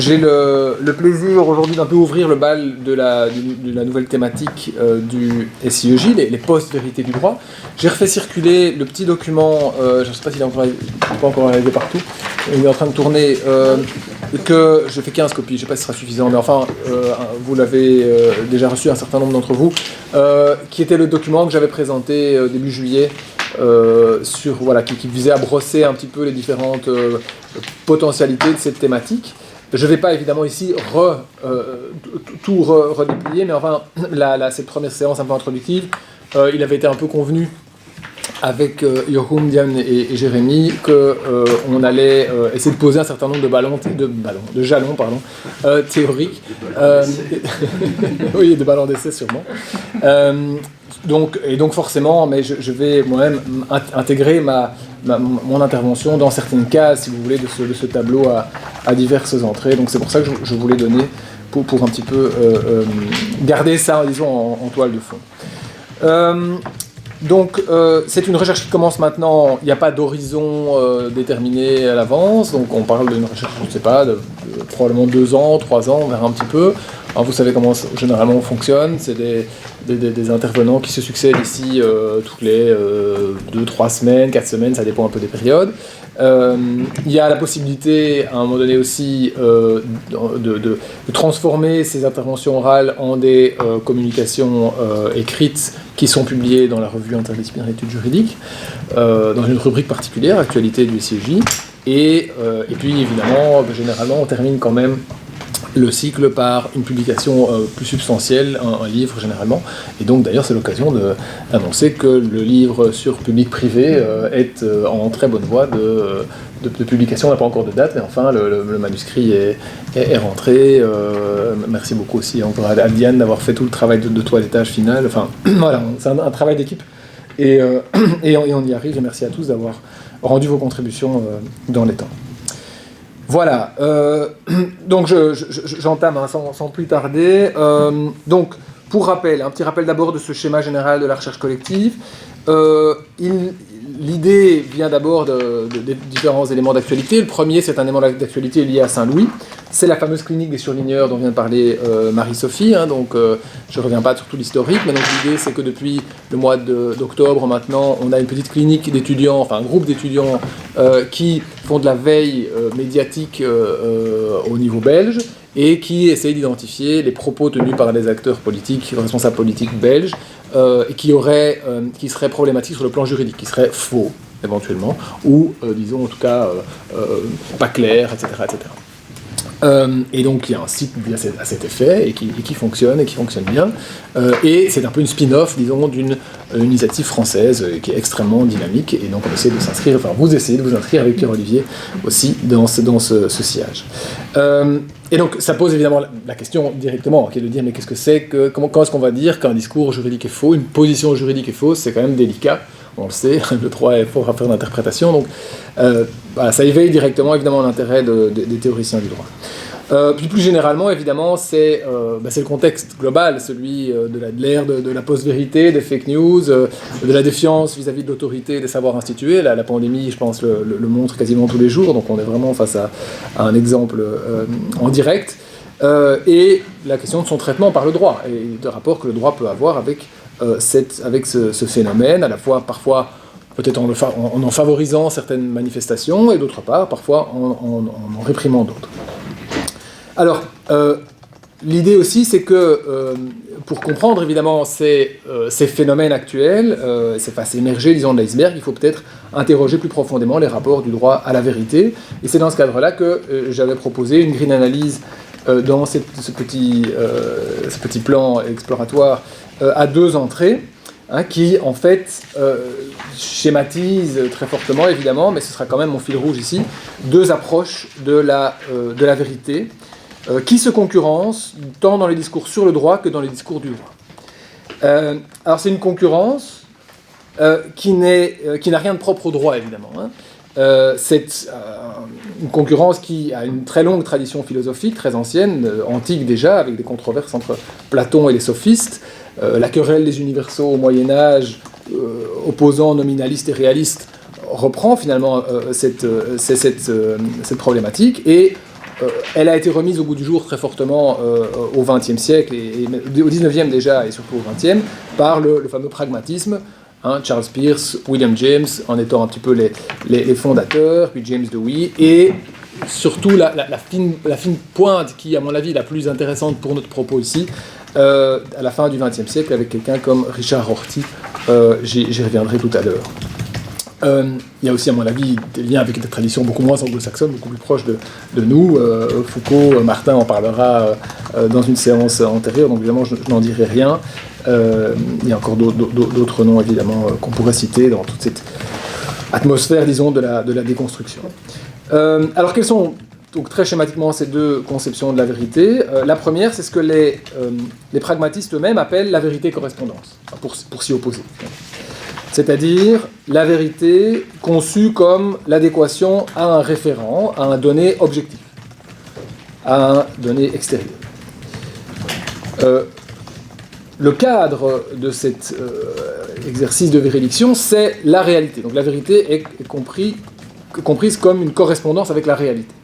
j'ai le plaisir aujourd'hui d'un peu ouvrir le bal de la nouvelle thématique du SIEJ, les post-vérités du droit. J'ai refait circuler le petit document, je ne sais pas s'il est pas encore arrivé partout, il est en train de tourner, que j'ai fait 15 copies, je ne sais pas si ce sera suffisant, mais enfin, vous l'avez déjà reçu, un certain nombre d'entre vous, qui était le document que j'avais présenté début juillet, qui visait à brosser un petit peu les différentes potentialités de cette thématique. Je ne vais pas évidemment ici tout redéplier, mais enfin, cette première séance un peu introductive, il avait été un peu convenu avec Yochum, Diane et Jérémy qu'on allait essayer de poser un certain nombre de jalons théoriques. Oui, de ballons d'essai sûrement. Donc forcément, mais je vais moi-même intégrer mon intervention dans certaines cases, si vous voulez, de ce tableau à diverses entrées. Donc c'est pour ça que je voulais donner pour un petit peu garder ça, disons, en toile de fond. Donc c'est une recherche qui commence maintenant, il n'y a pas d'horizon déterminé à l'avance, donc on parle d'une recherche, je ne sais pas, de probablement 2 ans, 3 ans, on verra un petit peu. Alors vous savez comment généralement on fonctionne, c'est des intervenants qui se succèdent ici toutes les 2, 3 semaines, 4 semaines, ça dépend un peu des périodes. Il y a la possibilité à un moment donné aussi de transformer ces interventions orales en des communications écrites qui sont publiées dans la revue interdisciplinaire d'études juridiques, dans une rubrique particulière, actualité du SIEJ, et puis évidemment, généralement on termine quand même le cycle par une publication plus substantielle, un livre généralement, et donc d'ailleurs c'est l'occasion d'annoncer que le livre sur public-privé est en très bonne voie de publication. On n'a pas encore de date, mais enfin le manuscrit est rentré. Merci beaucoup aussi encore à Diane d'avoir fait tout le travail de toilettage final. Enfin voilà, c'est un travail d'équipe et on y arrive, et merci à tous d'avoir rendu vos contributions dans les temps. Voilà, donc j'entame sans plus tarder. Donc, pour rappel, un petit rappel d'abord de ce schéma général de la recherche collective. L'idée vient d'abord des différents éléments d'actualité. Le premier, c'est un élément d'actualité lié à Saint-Louis. C'est la fameuse clinique des surligneurs dont vient de parler Marie-Sophie. Donc, je ne reviens pas sur tout l'historique, mais donc l'idée, c'est que depuis le mois d'octobre, maintenant, on a une petite clinique d'étudiants, enfin un groupe d'étudiants qui font de la veille médiatique au niveau belge et qui essayent d'identifier les propos tenus par des acteurs politiques, responsables politiques belges, et qui seraient problématiques sur le plan juridique, qui seraient faux, éventuellement, ou, disons, en tout cas, pas clairs, etc. Et donc, il y a un site à cet effet, et qui fonctionne bien, et c'est un peu une spin-off, disons, d'une initiative française qui est extrêmement dynamique, et donc on essaie de s'inscrire, enfin, vous essayez de vous inscrire avec Pierre-Olivier aussi dans ce sillage. Et donc, ça pose évidemment la question directement, qui est de dire, mais qu'est-ce que c'est comment est-ce qu'on va dire qu'un discours juridique est faux, une position juridique est fausse, c'est quand même délicat, on le sait, le droit est fort à faire d'interprétation, donc ça éveille directement évidemment l'intérêt des théoriciens du droit. Puis plus généralement, évidemment, c'est le contexte global, celui de l'ère de la post-vérité, des fake news, de la défiance vis-à-vis de l'autorité des savoirs institués. La pandémie, je pense, le montre quasiment tous les jours, donc on est vraiment face à un exemple en direct. Et la question de son traitement par le droit, et de rapport que le droit peut avoir avec ce phénomène, à la fois parfois peut-être en favorisant certaines manifestations, et d'autre part, parfois en réprimant d'autres. Alors, l'idée aussi, c'est que pour comprendre évidemment ces phénomènes actuels, ces faces émergées, disons, de l'iceberg, il faut peut-être interroger plus profondément les rapports du droit à la vérité. Et c'est dans ce cadre-là que j'avais proposé une grille d'analyse dans ce petit plan exploratoire à 2 entrées, qui en fait schématise très fortement évidemment, mais ce sera quand même mon fil rouge ici, 2 approches de la vérité, qui se concurrencent tant dans les discours sur le droit que dans les discours du droit. Alors c'est une concurrence qui n'a rien de propre au droit évidemment. C'est une concurrence qui a une très longue tradition philosophique, très ancienne, antique déjà, avec des controverses entre Platon et les sophistes, la querelle des universaux au Moyen-Âge, opposant nominalistes et réalistes, reprend finalement cette problématique, et elle a été remise au goût du jour très fortement au XXe siècle, et au XIXe déjà, et surtout au XXe, par le fameux pragmatisme. Charles Peirce, William James, en étant un petit peu les fondateurs, puis James Dewey, et surtout la fine pointe qui, à mon avis, est la plus intéressante pour notre propos ici, à la fin du XXe siècle, avec quelqu'un comme Richard Rorty. J'y reviendrai tout à l'heure. Il y a aussi, à mon avis, des liens avec des traditions beaucoup moins anglo-saxonnes, beaucoup plus proches de nous. Foucault, Martin en parlera dans une séance antérieure, donc évidemment je n'en dirai rien. Il y a encore d'autres noms, évidemment, qu'on pourrait citer dans toute cette atmosphère, disons, de la déconstruction. Alors, quelles sont, donc, très schématiquement, ces deux conceptions de la vérité? La première, c'est ce que les pragmatistes eux-mêmes appellent la vérité-correspondance, pour s'y opposer. C'est-à-dire la vérité conçue comme l'adéquation à un référent, à un donné objectif, à un donné extérieur. Le cadre de cet exercice de véridiction, c'est la réalité. Donc la vérité est comprise comme une correspondance avec la réalité.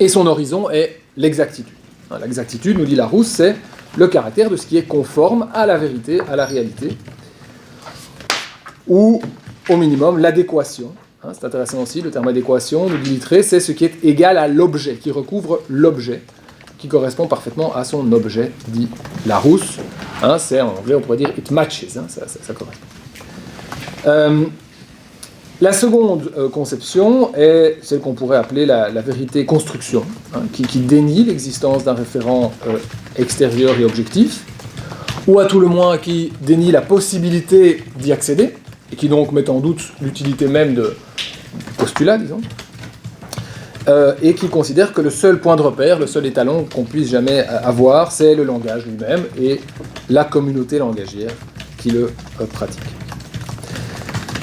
Et son horizon est l'exactitude. L'exactitude, nous dit Larousse, c'est le caractère de ce qui est conforme à la vérité, à la réalité, ou au minimum l'adéquation. C'est intéressant aussi, le terme adéquation, nous dit Littré, c'est ce qui est égal à l'objet, qui recouvre l'objet, qui correspond parfaitement à son objet, dit Larousse. C'est en anglais, on pourrait dire it matches, ça correspond. La seconde conception est celle qu'on pourrait appeler la vérité construction, qui dénie l'existence d'un référent extérieur et objectif, ou à tout le moins qui dénie la possibilité d'y accéder, et qui donc met en doute l'utilité même du postulat, disons, et qui considère que le seul point de repère, le seul étalon qu'on puisse jamais avoir, c'est le langage lui-même et la communauté langagière qui le pratique.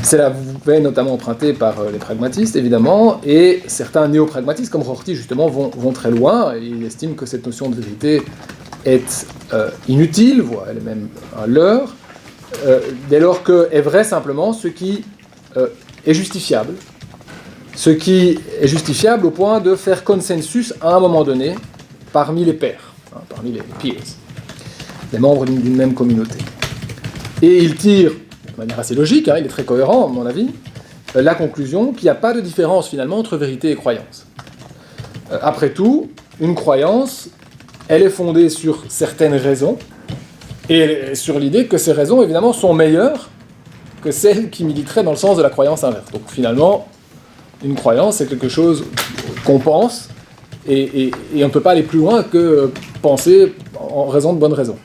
C'est la veine notamment empruntée par les pragmatistes, évidemment, et certains néo-pragmatistes, comme Rorty, justement, vont très loin, et ils estiment que cette notion de vérité est inutile, voire elle est même un leurre, dès lors qu'est vrai simplement ce qui est justifiable. Ce qui est justifiable au point de faire consensus à un moment donné parmi les pairs, parmi les peers, les membres d'une même communauté. Et il tire, de manière assez logique, il est très cohérent à mon avis, la conclusion qu'il n'y a pas de différence finalement entre vérité et croyance. Après tout, une croyance, elle est fondée sur certaines raisons, et sur l'idée que ces raisons, évidemment, sont meilleures que celles qui militeraient dans le sens de la croyance inverse. Donc finalement, une croyance, c'est quelque chose qu'on pense, et on ne peut pas aller plus loin que penser en raison de bonnes raisons.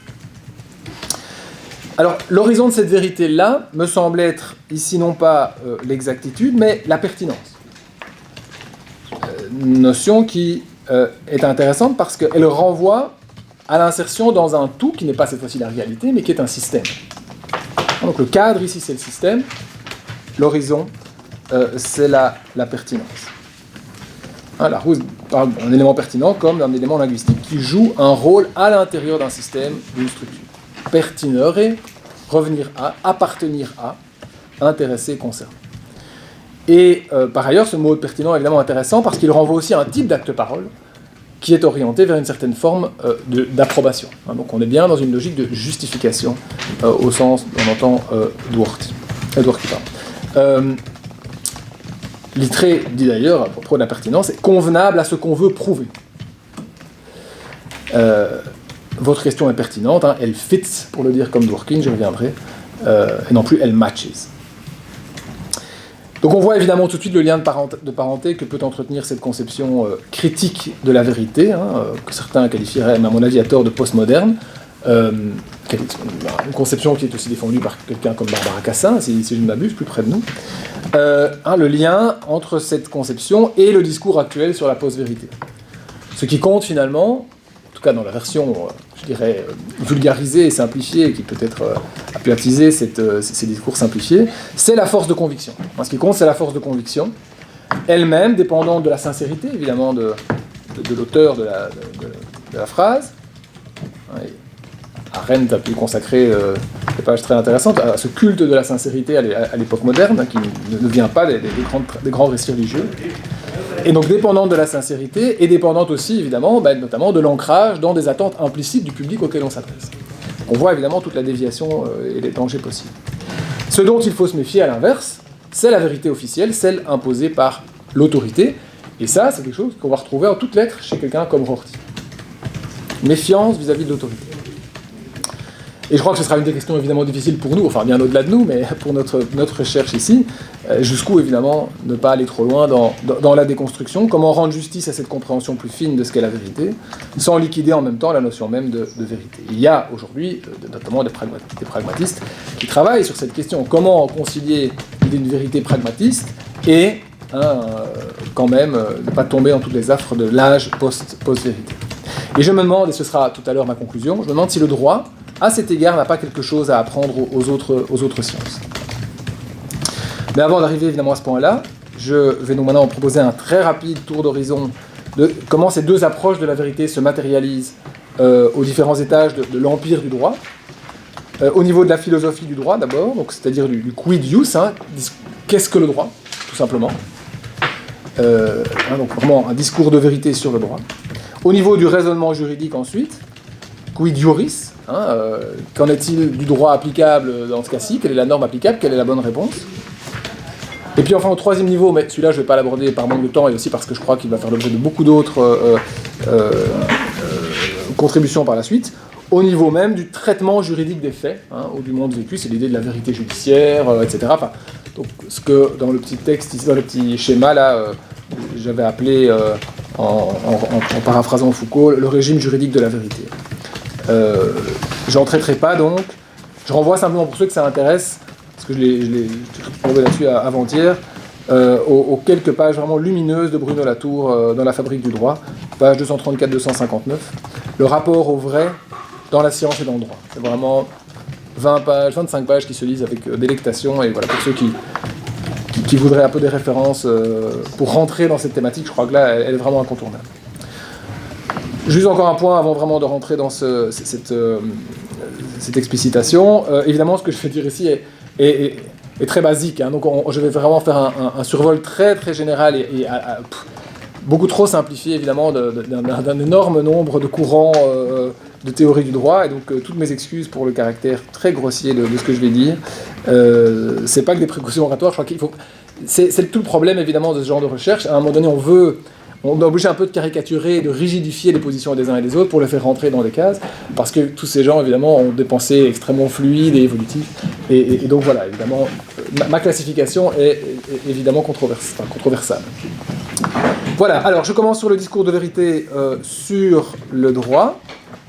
Alors, l'horizon de cette vérité-là me semble être, ici, non pas l'exactitude, mais la pertinence. Une notion qui est intéressante parce qu'elle renvoie à l'insertion dans un tout qui n'est pas cette fois-ci la réalité, mais qui est un système. Donc le cadre ici, c'est le système, l'horizon, c'est la pertinence. Larousse parle d'un élément pertinent comme d'un élément linguistique qui joue un rôle à l'intérieur d'un système, d'une structure. Pertinere, revenir à, appartenir à, intéresser, concerner. Et par ailleurs, ce mot pertinent est évidemment intéressant parce qu'il renvoie aussi à un type d'acte-parole qui est orienté vers une certaine forme d'approbation. Donc on est bien dans une logique de justification au sens, on entend, Dworkin. Littré dit d'ailleurs, à propos de la pertinence, est convenable à ce qu'on veut prouver. Votre question est pertinente, elle fits, pour le dire comme Dworkin, j'y reviendrai, et non plus elle matches. Donc on voit évidemment tout de suite le lien de parenté que peut entretenir cette conception critique de la vérité, que certains qualifieraient, à mon avis à tort, de postmoderne, une conception qui est aussi défendue par quelqu'un comme Barbara Cassin, si je ne m'abuse, plus près de nous. Le lien entre cette conception et le discours actuel sur la post-vérité. Ce qui compte finalement, en tout cas dans la version, je dirais, vulgarisée et simplifiée, qui peut-être a pu attiser ces discours simplifiés, c'est la force de conviction. Ce qui compte, c'est la force de conviction, elle-même dépendante de la sincérité, évidemment, de l'auteur de la phrase. Arendt a pu consacrer des pages très intéressantes à ce culte de la sincérité à l'époque moderne, qui ne vient pas des grands récits religieux. Et donc dépendante de la sincérité, et dépendante aussi, évidemment, notamment de l'ancrage dans des attentes implicites du public auquel on s'adresse. On voit évidemment toute la déviation et les dangers possibles. Ce dont il faut se méfier à l'inverse, c'est la vérité officielle, celle imposée par l'autorité, et ça, c'est quelque chose qu'on va retrouver en toutes lettres chez quelqu'un comme Rorty. Méfiance vis-à-vis de l'autorité. Et je crois que ce sera une des questions évidemment difficiles pour nous, enfin bien au-delà de nous, mais pour notre recherche ici, jusqu'où évidemment ne pas aller trop loin dans la déconstruction, comment rendre justice à cette compréhension plus fine de ce qu'est la vérité, sans liquider en même temps la notion même de vérité. Il y a aujourd'hui notamment des pragmatistes qui travaillent sur cette question, comment concilier l'idée d'une vérité pragmatiste et quand même ne pas tomber dans toutes les affres de l'âge post-vérité. Et je me demande, et ce sera tout à l'heure ma conclusion, je me demande si le droit, à cet égard, n'a pas quelque chose à apprendre aux autres sciences. Mais avant d'arriver évidemment à ce point-là, je vais donc maintenant proposer un très rapide tour d'horizon de comment ces deux approches de la vérité se matérialisent aux différents étages de l'empire du droit. Au niveau de la philosophie du droit d'abord, donc c'est-à-dire du quid ius, qu'est-ce que le droit, tout simplement. Donc vraiment un discours de vérité sur le droit. Au niveau du raisonnement juridique ensuite, quid iuris, qu'en est-il du droit applicable dans ce cas-ci, quelle est la norme applicable, quelle est la bonne réponse. Et puis enfin au troisième niveau, mais celui-là je ne vais pas l'aborder par manque de temps et aussi parce que je crois qu'il va faire l'objet de beaucoup d'autres contributions par la suite, au niveau même du traitement juridique des faits, ou du monde vécu, c'est l'idée de la vérité judiciaire, etc. Enfin, donc ce que dans le petit texte, ici, dans le petit schéma là, j'avais appelé, en paraphrasant Foucault, le régime juridique de la vérité. J'en traiterai pas donc, je renvoie simplement pour ceux que ça intéresse, parce que je l'ai trouvé là-dessus avant-hier, aux quelques pages vraiment lumineuses de Bruno Latour dans La Fabrique du droit, page 234-259, le rapport au vrai dans la science et dans le droit. C'est vraiment 20 pages, 25 pages qui se lisent avec délectation, et voilà, pour ceux qui voudraient un peu des références pour rentrer dans cette thématique, je crois que là, elle est vraiment incontournable. Juste encore un point avant vraiment de rentrer dans cette explicitation. Évidemment, ce que je vais dire ici est très basique, donc je vais vraiment faire un survol très très général et beaucoup trop simplifié évidemment d'un énorme nombre de courants de théorie du droit, et donc toutes mes excuses pour le caractère très grossier de ce que je vais dire. C'est pas que des précautions oratoires, je crois qu'il faut... C'est tout le problème évidemment de ce genre de recherche. À un moment donné, on est obligé un peu de caricaturer, de rigidifier les positions des uns et des autres pour les faire rentrer dans des cases, parce que tous ces gens, évidemment, ont des pensées extrêmement fluides et évolutives. Et donc voilà, évidemment, ma classification est évidemment controversable. Voilà, alors je commence sur le discours de vérité sur le droit.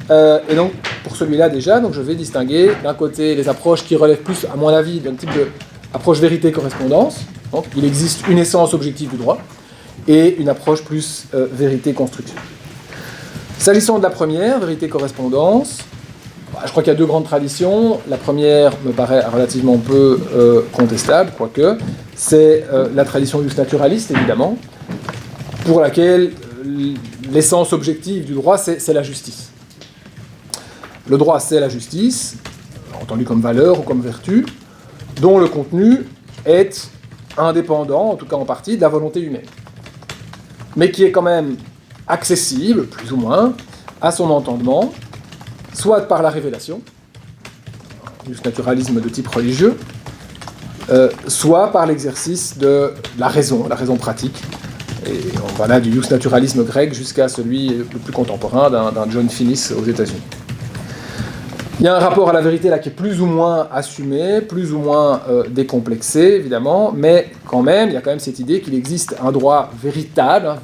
Et donc, pour celui-là déjà, donc je vais distinguer d'un côté les approches qui relèvent plus, à mon avis, d'un type d'approche vérité-correspondance. Donc, il existe une essence objective du droit, et une approche plus vérité-construction. S'agissant de la première, vérité-correspondance, je crois qu'il y a deux grandes traditions. La première me paraît relativement peu contestable, quoique, c'est la tradition jus naturaliste, évidemment, pour laquelle l'essence objective du droit, c'est la justice. Le droit, c'est la justice, entendu comme valeur ou comme vertu, dont le contenu est indépendant, en tout cas en partie, de la volonté humaine, mais qui est quand même accessible, plus ou moins, à son entendement, soit par la révélation, du naturalisme de type religieux, soit par l'exercice de la raison pratique. Et on va là du jus naturalisme grec jusqu'à celui le plus contemporain d'un John Finnis aux États-Unis. Il y a un rapport à la vérité là qui est plus ou moins assumé, plus ou moins décomplexé, évidemment, mais quand même, il y a quand même cette idée qu'il existe un droit véritable,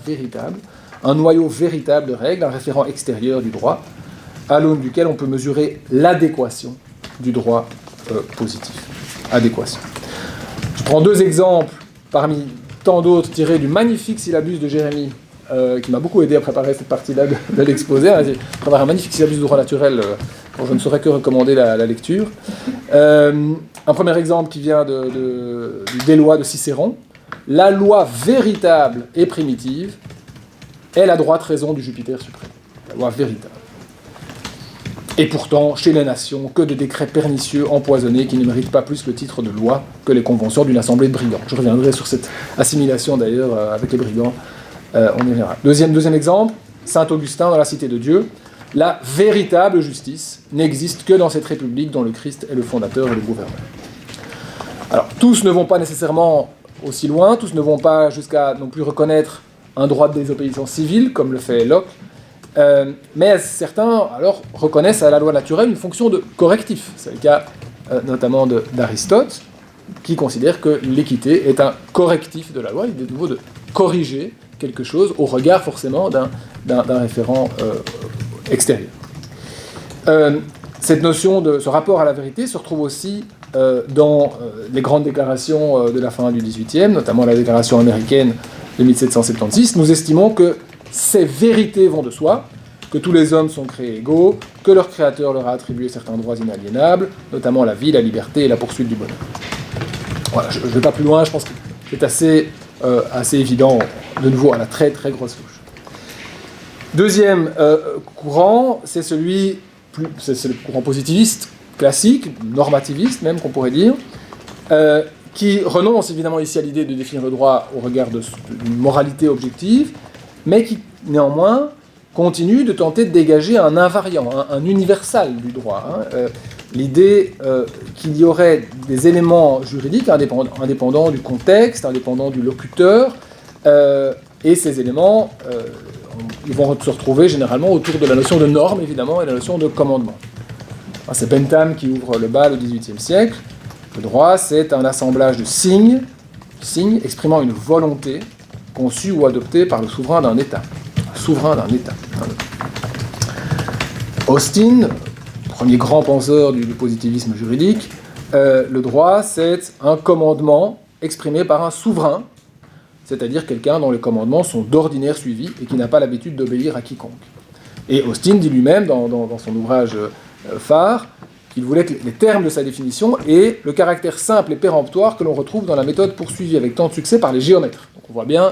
un noyau véritable de règles, un référent extérieur du droit, à l'aune duquel on peut mesurer l'adéquation du droit positif. Adéquation. Je prends deux exemples parmi tant d'autres tirés du magnifique syllabus de Jérémie, qui m'a beaucoup aidé à préparer cette partie-là de l'exposé. J'ai préparé un magnifique syllabus de droit naturel dont je ne saurais que recommander la lecture. Un premier exemple qui vient des lois de Cicéron. La loi véritable et primitive est la droite raison du Jupiter suprême. La loi véritable. Et pourtant, chez les nations, que de décrets pernicieux, empoisonnés, qui ne méritent pas plus le titre de loi que les conventions d'une assemblée de brigands. Je reviendrai sur cette assimilation d'ailleurs avec les brigands On y reviendra. Deuxième exemple, saint Augustin dans la Cité de Dieu. La véritable justice n'existe que dans cette république dont le Christ est le fondateur et le gouverneur. Alors, tous ne vont pas nécessairement aussi loin, tous ne vont pas jusqu'à non plus reconnaître un droit de désobéissance civile, comme le fait Locke, mais certains alors reconnaissent à la loi naturelle une fonction de correctif. C'est le cas notamment d'Aristote, qui considère que l'équité est un correctif de la loi, il est de nouveau de corriger quelque chose au regard forcément d'un référent extérieur. Cette notion de ce rapport à la vérité se retrouve aussi dans les grandes déclarations de la fin du XVIIIe, notamment la déclaration américaine de 1776. Nous estimons que ces vérités vont de soi, que tous les hommes sont créés égaux, que leur créateur leur a attribué certains droits inaliénables, notamment la vie, la liberté et la poursuite du bonheur. Voilà, je ne vais pas plus loin, je pense que c'est assez évident, de nouveau à la très très grosse touche. Deuxième courant, c'est c'est le courant positiviste, classique, normativiste même qu'on pourrait dire, qui renonce évidemment ici à l'idée de définir le droit au regard d'une moralité objective, mais qui néanmoins continue de tenter de dégager un invariant, un universal du droit. L'idée qu'il y aurait des éléments juridiques indépendants du contexte, indépendants du locuteur, et ces éléments ils vont se retrouver généralement autour de la notion de norme, évidemment, et la notion de commandement. C'est Bentham qui ouvre le bal au XVIIIe siècle. Le droit, c'est un assemblage de signes exprimant une volonté conçue ou adoptée par le souverain d'un État. Austin, premier grand penseur du positivisme juridique, le droit, c'est un commandement exprimé par un souverain, c'est-à-dire quelqu'un dont les commandements sont d'ordinaire suivis et qui n'a pas l'habitude d'obéir à quiconque. Et Austin dit lui-même, dans son ouvrage phare, qu'il voulait que les termes de sa définition aient le caractère simple et péremptoire que l'on retrouve dans la méthode poursuivie avec tant de succès par les géomètres. Donc on voit bien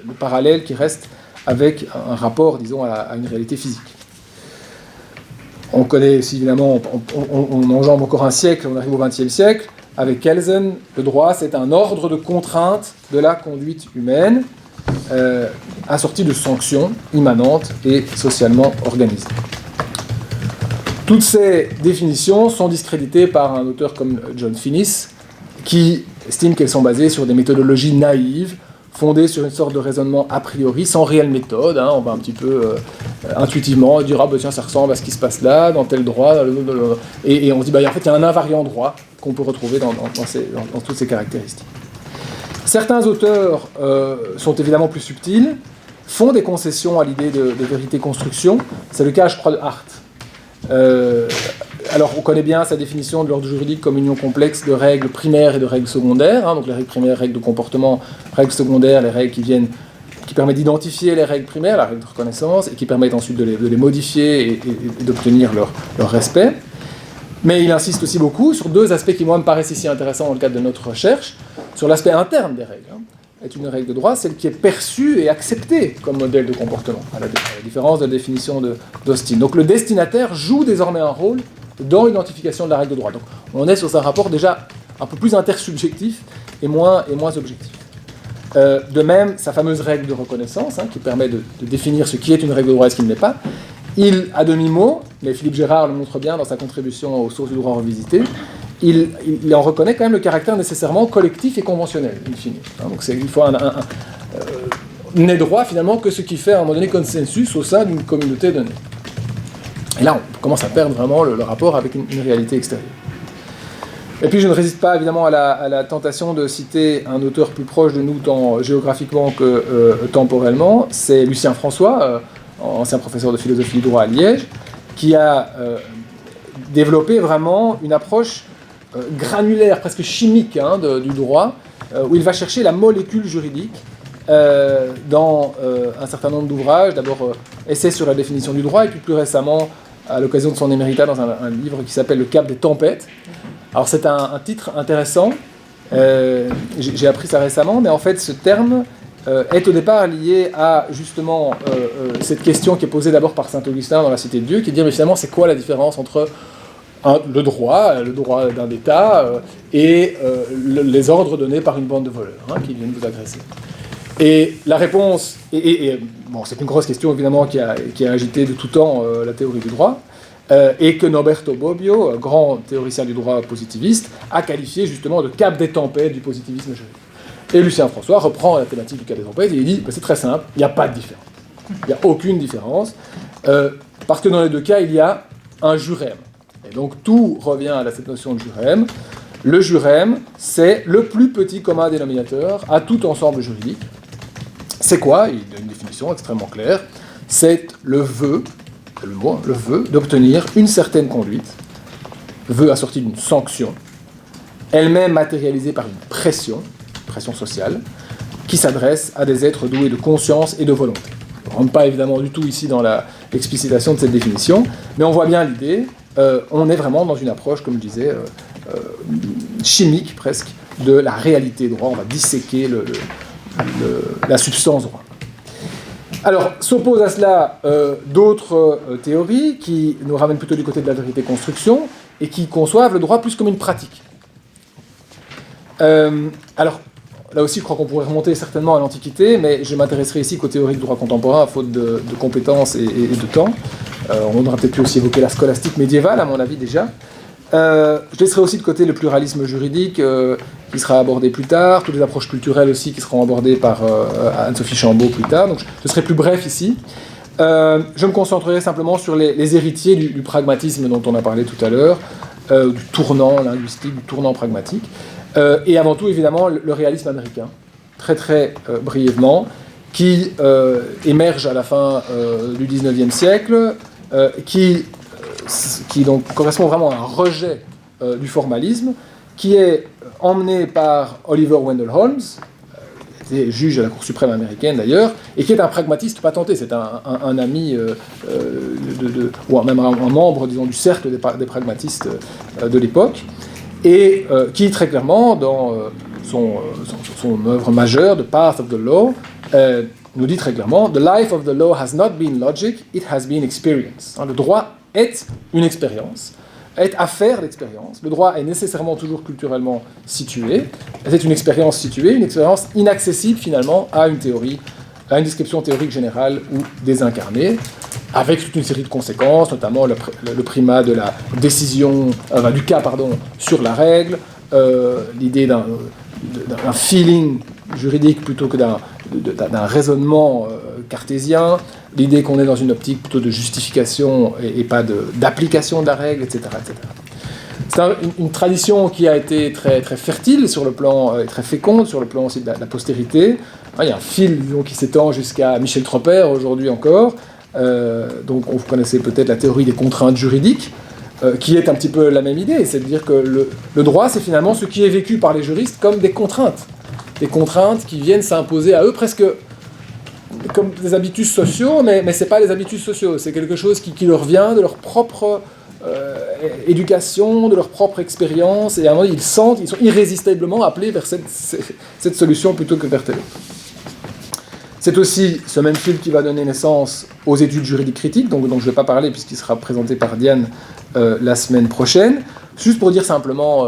le parallèle qui reste avec un rapport, disons, à une réalité physique. On connaît aussi, évidemment, on enjambe encore un siècle, on arrive au XXe siècle, avec Kelsen, le droit, c'est un ordre de contrainte de la conduite humaine, assorti de sanctions immanentes et socialement organisées. Toutes ces définitions sont discréditées par un auteur comme John Finnis, qui estime qu'elles sont basées sur des méthodologies naïves, fondées sur une sorte de raisonnement a priori, sans réelle méthode. On va un petit peu intuitivement dire « Ah, ben tiens, ça ressemble à ce qui se passe là, dans tel droit. » Et on se dit « En fait, il y a un invariant droit qu'on peut retrouver dans toutes ces caractéristiques. » Certains auteurs sont évidemment plus subtils, font des concessions à l'idée de vérité construction. C'est le cas, je crois, de Hart. Alors, on connaît bien sa définition de l'ordre juridique comme union complexe de règles primaires et de règles secondaires. Donc, les règles primaires, règles de comportement, règles secondaires, les règles qui permettent d'identifier les règles primaires, la règle de reconnaissance, et qui permettent ensuite de les modifier et d'obtenir leur respect. Mais il insiste aussi beaucoup sur deux aspects qui, moi, me paraissent ici intéressants dans le cadre de notre recherche, sur l'aspect interne des règles. Est une règle de droit, celle qui est perçue et acceptée comme modèle de comportement, à la différence de la définition d'Austin. Donc le destinataire joue désormais un rôle dans l'identification de la règle de droit. Donc on est sur un rapport déjà un peu plus intersubjectif et moins objectif. De même, sa fameuse règle de reconnaissance, qui permet de définir ce qui est une règle de droit et ce qui ne l'est pas, il, à demi-mot, mais Philippe Gérard le montre bien dans sa contribution aux sources du droit revisité, il en reconnaît quand même le caractère nécessairement collectif et conventionnel, in fine. Donc il faut n'est droit finalement que ce qui fait à un moment donné consensus au sein d'une communauté donnée. Et là, on commence à perdre vraiment le rapport avec une réalité extérieure. Et puis je ne résiste pas évidemment à la tentation de citer un auteur plus proche de nous tant géographiquement que temporellement, c'est Lucien François, ancien professeur de philosophie du droit à Liège, qui a développé vraiment une approche granulaire, presque chimique du droit, où il va chercher la molécule juridique dans un certain nombre d'ouvrages, d'abord Essai sur la définition du droit, et puis plus récemment, à l'occasion de son éméritat, dans un livre qui s'appelle Le Cap des tempêtes. Alors c'est un titre intéressant, j'ai appris ça récemment, mais en fait ce terme est au départ lié à justement cette question qui est posée d'abord par saint Augustin dans la Cité de Dieu, qui dit mais finalement c'est quoi la différence entre le droit d'un État et les ordres donnés par une bande de voleurs qui viennent vous agresser. Et la réponse, bon, c'est une grosse question évidemment qui a agité de tout temps la théorie du droit, et que Norberto Bobbio, grand théoricien du droit positiviste, a qualifié justement de cap des tempêtes du positivisme juridique. Et Lucien François reprend la thématique du cap des tempêtes et il dit c'est très simple, il n'y a pas de différence. Il n'y a aucune différence, parce que dans les deux cas, il y a un jurem. Et donc tout revient à cette notion de jurem. Le jurem, c'est le plus petit commun dénominateur à tout ensemble juridique. C'est quoi? Il donne une définition extrêmement claire. C'est le vœu, c'est le mot, le vœu d'obtenir une certaine conduite, vœu assorti d'une sanction, elle-même matérialisée par une pression sociale, qui s'adresse à des êtres doués de conscience et de volonté. On ne rentre pas évidemment du tout ici dans l'explicitation de cette définition, mais on voit bien l'idée, on est vraiment dans une approche, comme je disais, chimique presque, de la réalité droit, on va disséquer la substance droit. Alors, s'opposent à cela d'autres théories qui nous ramènent plutôt du côté de la vérité-construction et qui conçoivent le droit plus comme une pratique. Alors, là aussi, je crois qu'on pourrait remonter certainement à l'Antiquité, mais je m'intéresserai ici qu'aux théories du droit contemporain, à faute de compétences et de temps. On aurait peut-être pu aussi évoquer la scolastique médiévale, à mon avis déjà. Je laisserai aussi de côté le pluralisme juridique, qui sera abordé plus tard, toutes les approches culturelles aussi qui seront abordées par Anne-Sophie Chambaud plus tard, donc je serai plus bref ici. Je me concentrerai simplement sur les héritiers du pragmatisme dont on a parlé tout à l'heure, du tournant linguistique, du tournant pragmatique, et avant tout évidemment le réalisme américain, très très brièvement, qui émerge à la fin du XIXe siècle, qui donc correspond vraiment à un rejet du formalisme, qui est emmené par Oliver Wendell Holmes, qui était juge à la Cour suprême américaine d'ailleurs, et qui est un pragmatiste patenté, c'est un ami ou même un membre, disons, du cercle des pragmatistes de l'époque, et qui très clairement, dans son œuvre majeure, The Path of the Law, nous dit très clairement « The life of the law has not been logic, it has been experience ». Le droit est une expérience, est affaire d'expérience. Le droit est nécessairement toujours culturellement situé. C'est une expérience située, une expérience inaccessible finalement à une théorie, à une description théorique générale ou désincarnée, avec toute une série de conséquences, notamment le primat de la décision, du cas sur la règle, l'idée d'un feeling juridique plutôt que d'un raisonnement cartésien, l'idée qu'on est dans une optique plutôt de justification et pas d'application de la règle, etc. etc. C'est une tradition qui a été très, très fertile sur le plan, très féconde sur le plan aussi de la postérité. Il y a un fil qui s'étend jusqu'à Michel Tropper aujourd'hui encore. Donc vous connaissez peut-être la théorie des contraintes juridiques, qui est un petit peu la même idée, c'est de dire que le droit, c'est finalement ce qui est vécu par les juristes comme des contraintes qui viennent s'imposer à eux presque comme des habitus sociaux, mais c'est pas des habitus sociaux, c'est quelque chose qui leur vient de leur propre éducation, de leur propre expérience, et à un moment ils sont irrésistiblement appelés vers cette solution plutôt que vers telle autre. C'est aussi ce même fil qui va donner naissance aux études juridiques critiques, dont je ne vais pas parler puisqu'il sera présenté par Diane la semaine prochaine. Juste pour dire simplement,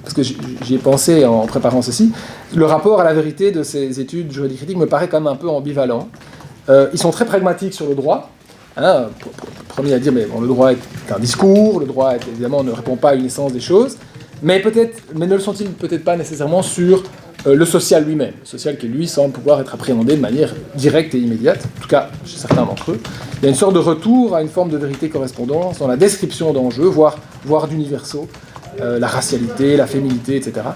parce que j'y ai pensé en préparant ceci, le rapport à la vérité de ces études juridiques critiques me paraît quand même un peu ambivalent. Ils sont très pragmatiques sur le droit. Premier à dire, mais bon, le droit est un discours, le droit évidemment ne répond pas à une essence des choses, mais ne le sont-ils peut-être pas nécessairement sur le social lui-même, le social qui lui semble pouvoir être appréhendé de manière directe et immédiate, en tout cas chez certains d'entre eux. Il y a une sorte de retour à une forme de vérité-correspondance dans la description d'enjeux, voire d'universaux, la racialité, la féminité, etc.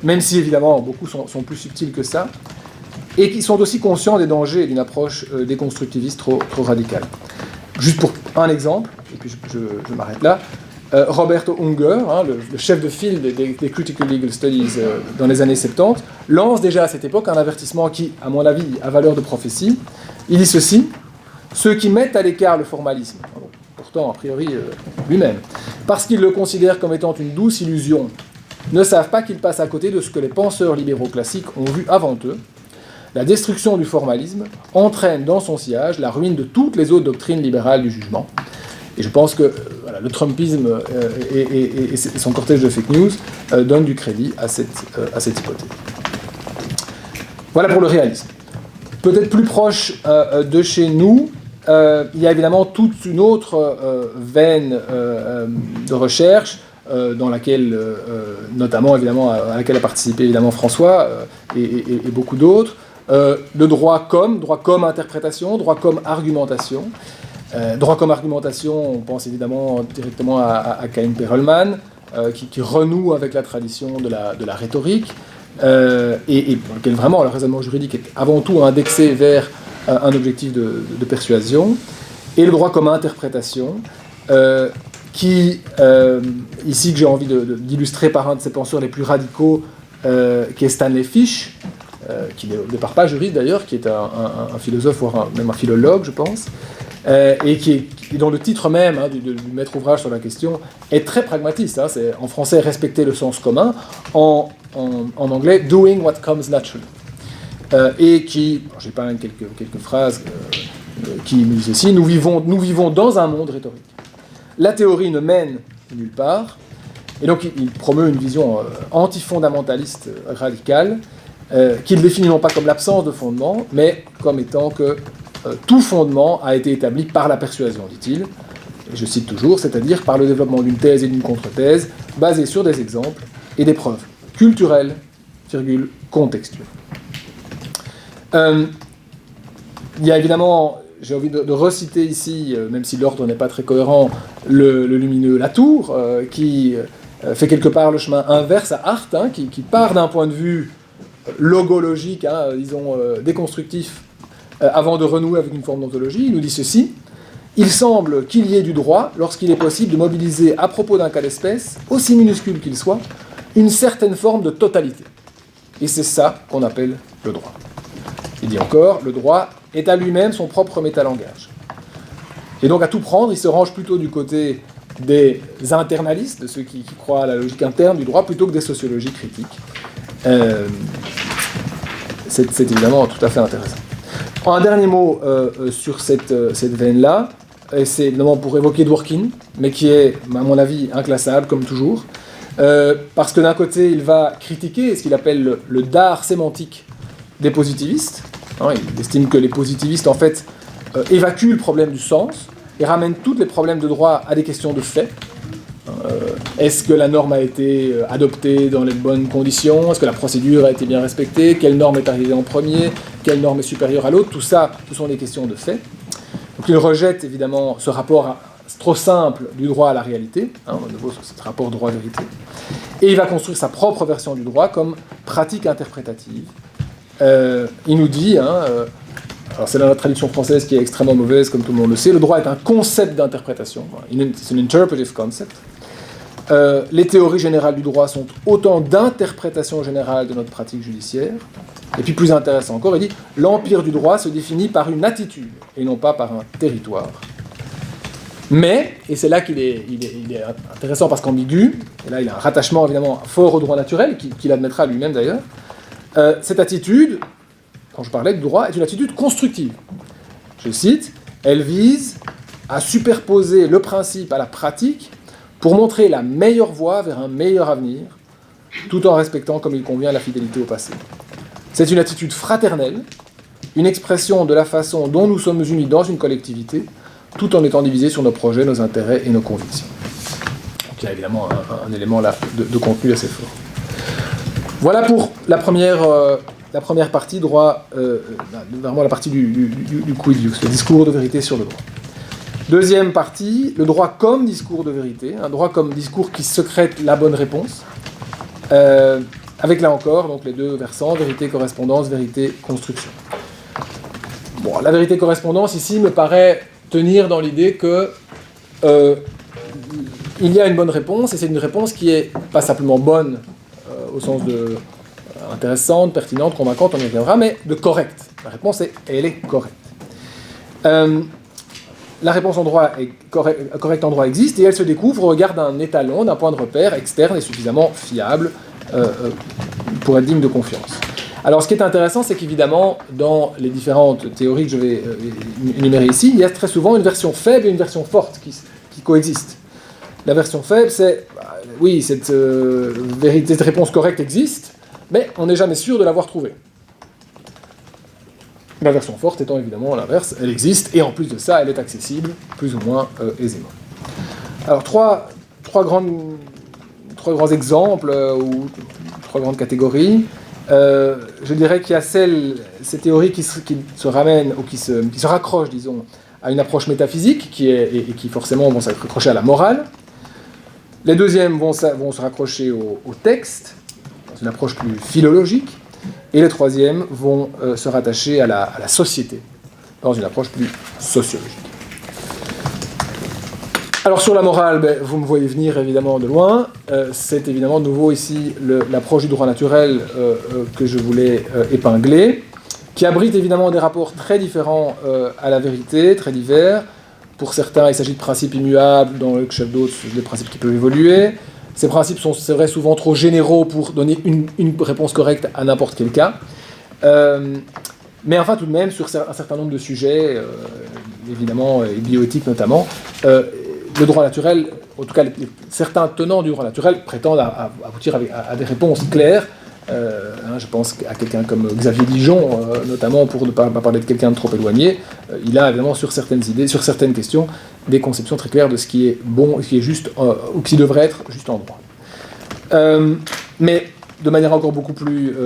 Même si évidemment beaucoup sont plus subtils que ça, et qui sont aussi conscients des dangers d'une approche déconstructiviste trop radicale. Juste pour un exemple, et puis je m'arrête là, Roberto Unger, le chef de file des Critical Legal Studies dans les années 70, lance déjà à cette époque un avertissement qui, à mon avis, a valeur de prophétie. Il dit ceci: ceux qui mettent à l'écart le formalisme, pourtant a priori lui-même, parce qu'ils le considèrent comme étant une douce illusion, ne savent pas qu'ils passent à côté de ce que les penseurs libéraux classiques ont vu avant eux. La destruction du formalisme entraîne dans son sillage la ruine de toutes les autres doctrines libérales du jugement. Et je pense que le Trumpisme et son cortège de fake news donnent du crédit à cette hypothèse. Voilà pour le réalisme. Peut-être plus proche de chez nous, il y a évidemment toute une autre veine de recherche dans laquelle, notamment évidemment, à laquelle a participé évidemment François et beaucoup d'autres. Le droit comme interprétation, droit comme argumentation. Droit comme argumentation, on pense évidemment directement à Cain Perelman, qui renoue avec la tradition de la rhétorique, et dans lequel vraiment le raisonnement juridique est avant tout indexé vers un objectif de persuasion. Et le droit comme interprétation, qui, ici que j'ai envie d'illustrer par un de ses penseurs les plus radicaux, qui est Stanley Fish, qui n'est au départ pas juriste d'ailleurs, qui est un philosophe, voire même un philologue, je pense, et dont le titre même du maître ouvrage sur la question est très pragmatiste. C'est en français respecter le sens commun, en anglais doing what comes naturally. Et qui, j'ai pas quelques phrases qui nous disent ceci, nous vivons dans un monde rhétorique. La théorie ne mène nulle part, et donc il promeut une vision antifondamentaliste radicale, qu'il définit non pas comme l'absence de fondement, mais comme étant que tout fondement a été établi par la persuasion, dit-il, et je cite toujours, c'est-à-dire par le développement d'une thèse et d'une contre-thèse, basée sur des exemples et des preuves culturelles, contextuelles. Il y a évidemment, j'ai envie de reciter ici, même si l'ordre n'est pas très cohérent, le lumineux Latour, qui fait quelque part le chemin inverse à Hart, qui part d'un point de vue logologique, disons déconstructif, avant de renouer avec une forme d'ontologie. Il nous dit ceci: il semble qu'il y ait du droit lorsqu'il est possible de mobiliser à propos d'un cas d'espèce, aussi minuscule qu'il soit, une certaine forme de totalité. Et c'est ça qu'on appelle le droit. Il dit encore, le droit est à lui-même son propre métalangage. Et donc à tout prendre, il se range plutôt du côté des internalistes, de ceux qui croient à la logique interne du droit, plutôt que des sociologies critiques. C'est évidemment tout à fait intéressant. Un dernier mot sur cette veine-là, et c'est évidemment pour évoquer Dworkin, mais qui est, à mon avis, inclassable, comme toujours, parce que d'un côté, il va critiquer ce qu'il appelle le dard sémantique des positivistes. Il estime que les positivistes, en fait, évacuent le problème du sens et ramènent tous les problèmes de droit à des questions de fait. Est-ce que la norme a été adoptée dans les bonnes conditions? Est-ce que la procédure a été bien respectée? Quelle norme est arrivée en premier? Quelle norme est supérieure à l'autre? Tout ça, ce sont des questions de fait. Donc il rejette évidemment ce rapport trop simple du droit à la réalité, au nouveau ce rapport droit-vérité, et il va construire sa propre version du droit comme pratique interprétative. Il nous dit, alors c'est dans la traduction française qui est extrêmement mauvaise, comme tout le monde le sait, le droit est un concept d'interprétation, c'est un interpretive concept. Les théories générales du droit sont autant d'interprétations générales de notre pratique judiciaire. Et puis plus intéressant encore, il dit « L'empire du droit se définit par une attitude, et non pas par un territoire. » Mais, et c'est là qu'il est intéressant parce qu'ambigu, et là il a un rattachement évidemment fort au droit naturel, qu'il admettra lui-même d'ailleurs, cette attitude, quand je parlais du droit, est une attitude constructive. Je cite, « Elle vise à superposer le principe à la pratique pour montrer la meilleure voie vers un meilleur avenir, tout en respectant comme il convient la fidélité au passé. C'est une attitude fraternelle, une expression de la façon dont nous sommes unis dans une collectivité, tout en étant divisés sur nos projets, nos intérêts et nos convictions. » Donc il y a évidemment un élément là de contenu assez fort. Voilà pour la première partie, droit, vraiment la partie du quidius, le discours de vérité sur le droit. Deuxième partie, le droit comme discours de vérité, un droit comme discours qui secrète la bonne réponse, avec là encore donc les deux versants, vérité correspondance, vérité construction. Bon, la vérité correspondance ici me paraît tenir dans l'idée que il y a une bonne réponse, et c'est une réponse qui est pas simplement bonne au sens de intéressante, pertinente, convaincante, on y reviendra, mais de correcte. La réponse elle est correcte. La réponse en droit correcte en droit existe, et elle se découvre au regard d'un étalon, d'un point de repère externe et suffisamment fiable pour être digne de confiance. Alors ce qui est intéressant, c'est qu'évidemment, dans les différentes théories que je vais énumérer ici, il y a très souvent une version faible et une version forte qui coexistent. La version faible, c'est, oui, cette réponse correcte existe, mais on n'est jamais sûr de l'avoir trouvée. La version forte étant évidemment l'inverse, elle existe, et en plus de ça, elle est accessible, plus ou moins aisément. Alors, trois grands exemples, ou trois grandes catégories. Je dirais qu'il y a ces théories qui se ramènent, ou qui se raccrochent, disons, à une approche métaphysique, et qui forcément vont s'accrocher à la morale. Les deuxièmes vont se raccrocher au texte, dans une approche plus philologique, et les troisièmes vont se rattacher à la société, dans une approche plus sociologique. Alors sur la morale, vous me voyez venir évidemment de loin. C'est évidemment de nouveau ici l'approche du droit naturel que je voulais épingler, qui abrite évidemment des rapports très différents à la vérité, très divers. Pour certains, il s'agit de principes immuables, dans le chef d'autres, des principes qui peuvent évoluer. Ces principes sont, c'est vrai, souvent trop généraux pour donner une réponse correcte à n'importe quel cas. Mais enfin, tout de même, sur un certain nombre de sujets, évidemment, et bioéthiques notamment, le droit naturel, en tout cas certains tenants du droit naturel, prétendent à aboutir à des réponses claires. Je pense à quelqu'un comme Xavier Dijon, notamment pour ne pas parler de quelqu'un de trop éloigné. Il a évidemment sur certaines idées, sur certaines questions, des conceptions très claires de ce qui est bon, ce qui est juste, ou qui devrait être juste en droit. Mais de manière encore beaucoup plus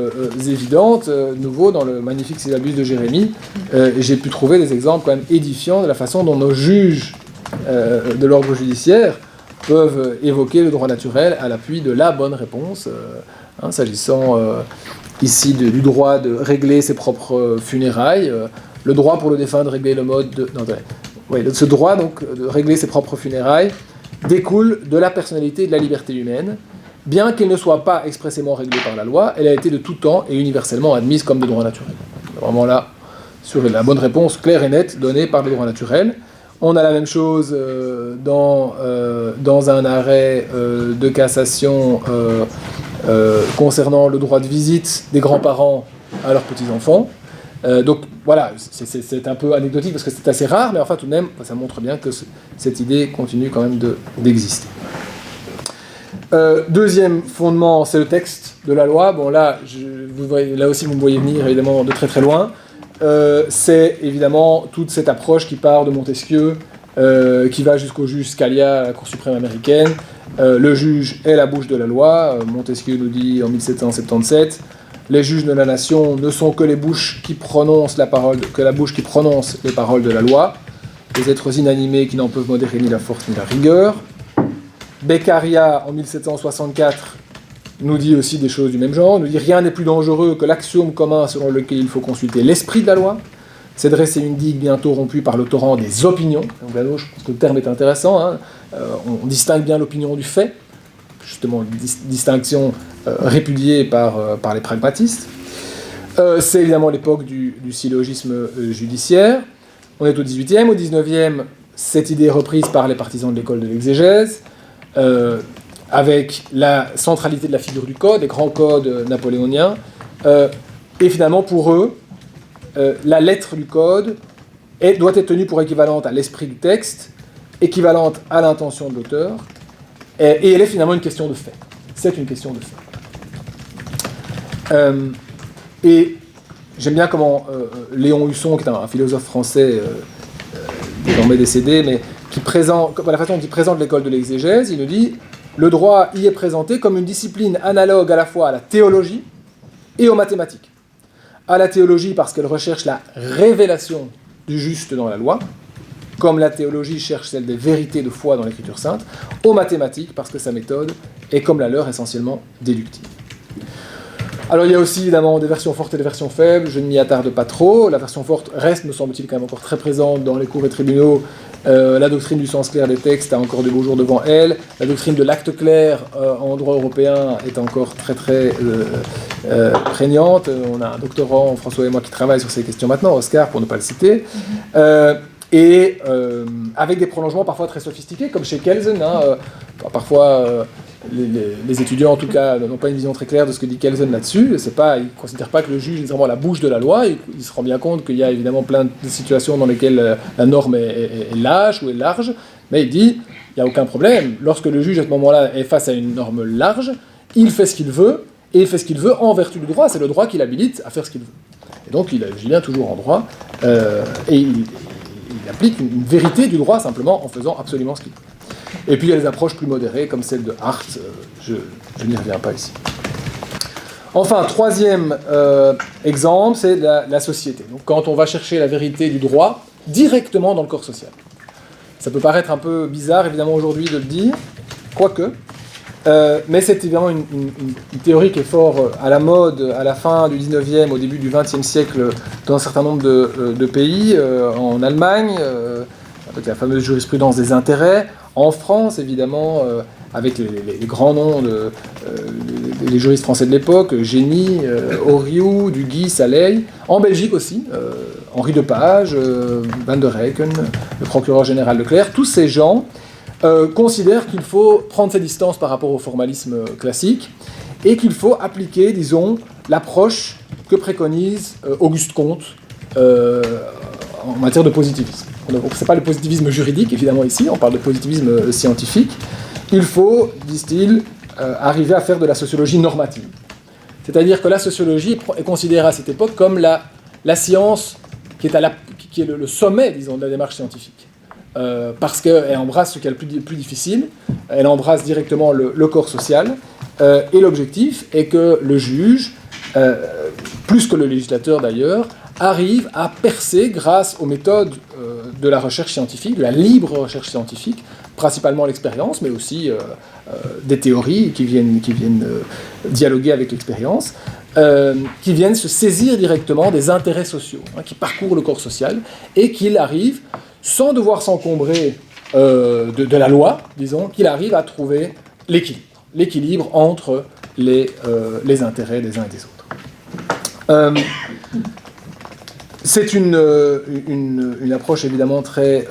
évidente, nouveau, dans le magnifique syllabus de Jérémie, j'ai pu trouver des exemples quand même édifiants de la façon dont nos juges de l'ordre judiciaire peuvent évoquer le droit naturel à l'appui de la bonne réponse, s'agissant ici du droit de régler ses propres funérailles, le droit pour le défunt de régler le mode de... ce droit donc de régler ses propres funérailles découle de la personnalité et de la liberté humaine. Bien qu'elle ne soit pas expressément réglée par la loi, elle a été de tout temps et universellement admise comme de droit naturel. Vraiment là, sur la bonne réponse claire et nette donnée par le droit naturel. On a la même chose dans un arrêt de cassation concernant le droit de visite des grands-parents à leurs petits-enfants. Donc voilà, c'est un peu anecdotique parce que c'est assez rare, mais enfin tout de même, ça montre bien que cette idée continue quand même d'exister. Deuxième fondement, c'est le texte de la loi. Bon là aussi vous me voyez venir évidemment de très très loin. C'est évidemment toute cette approche qui part de Montesquieu, qui va jusqu'au juge Scalia à la Cour suprême américaine. Le juge est la bouche de la loi. Montesquieu nous dit en 1777, les juges de la nation ne sont que les bouches qui prononcent la bouche qui prononce les paroles de la loi, des êtres inanimés qui n'en peuvent modérer ni la force ni la rigueur. Beccaria en 1764 nous dit aussi des choses du même genre, nous dit « Rien n'est plus dangereux que l'axiome commun selon lequel il faut consulter l'esprit de la loi. C'est dresser une digue bientôt rompue par le torrent des opinions. » Donc là, je pense que le terme est intéressant. On distingue bien l'opinion du fait, justement, une distinction répudiée par les pragmatistes. C'est évidemment l'époque du syllogisme judiciaire. On est au XVIIIe. Au XIXe, cette idée est reprise par les partisans de l'école de l'exégèse, avec la centralité de la figure du code, les grands codes napoléoniens, et finalement pour eux, la lettre du code doit être tenue pour équivalente à l'esprit du texte, équivalente à l'intention de l'auteur, et elle est finalement une question de fait. C'est une question de fait. Et j'aime bien comment Léon Husson, qui est un philosophe français désormais décédé, mais la façon dont il présente l'école de l'exégèse, il nous dit « Le droit y est présenté comme une discipline analogue à la fois à la théologie et aux mathématiques. À la théologie parce qu'elle recherche la révélation du juste dans la loi, comme la théologie cherche celle des vérités de foi dans l'écriture sainte, aux mathématiques parce que sa méthode est comme la leur essentiellement déductive. » Alors il y a aussi évidemment des versions fortes et des versions faibles, je ne m'y attarde pas trop. La version forte reste, me semble-t-il, quand même encore très présente dans les cours et tribunaux. La doctrine du sens clair des textes a encore de beaux jours devant elle. La doctrine de l'acte clair en droit européen est encore très très prégnante. On a un doctorant, François et moi, qui travaille sur ces questions maintenant, Oscar pour ne pas le citer. Avec des prolongements parfois très sophistiqués, comme chez Kelsen. Parfois, les étudiants, en tout cas, n'ont pas une vision très claire de ce que dit Kelsen là-dessus. Ils ne considèrent pas que le juge est vraiment la bouche de la loi. Il se rend bien compte qu'il y a évidemment plein de situations dans lesquelles la norme est lâche ou est large, mais il dit il n'y a aucun problème. Lorsque le juge, à ce moment-là, est face à une norme large, il fait ce qu'il veut, et il fait ce qu'il veut en vertu du droit. C'est le droit qui l'habilite à faire ce qu'il veut. Et donc il agit bien toujours en droit, et il applique une vérité du droit simplement en faisant absolument ce qu'il veut. Et puis il y a des approches plus modérées, comme celle de Hart, je n'y reviens pas ici. Enfin, troisième exemple, c'est la société. Donc quand on va chercher la vérité du droit directement dans le corps social. Ça peut paraître un peu bizarre, évidemment, aujourd'hui de le dire, quoique, mais c'est évidemment une théorie qui est fort à la mode à la fin du 19e, au début du 20e siècle, dans un certain nombre de pays, en Allemagne, avec la fameuse jurisprudence des intérêts, en France, évidemment, avec les grands noms des juristes français de l'époque, Génie, Oriou, Duguy, Saleil, en Belgique aussi, Henri Depage, Van der Reyken, le procureur général Leclerc, tous ces gens considèrent qu'il faut prendre ses distances par rapport au formalisme classique et qu'il faut appliquer, disons, l'approche que préconise Auguste Comte en matière de positivisme. Donc, ce n'est pas le positivisme juridique, évidemment, ici, on parle de positivisme scientifique. Il faut, disent-ils, arriver à faire de la sociologie normative. C'est-à-dire que la sociologie est considérée à cette époque comme la science qui est le sommet, disons, de la démarche scientifique. Parce qu'elle embrasse ce qui est le plus difficile, elle embrasse directement le corps social, et l'objectif est que le juge, plus que le législateur d'ailleurs, arrive à percer grâce aux méthodes de la recherche scientifique, de la libre recherche scientifique, principalement l'expérience, mais aussi des théories qui viennent dialoguer avec l'expérience, qui viennent se saisir directement des intérêts sociaux, qui parcourent le corps social, et qu'il arrive, sans devoir s'encombrer de la loi, disons, qu'il arrive à trouver l'équilibre entre les intérêts des uns et des autres. C'est une approche évidemment très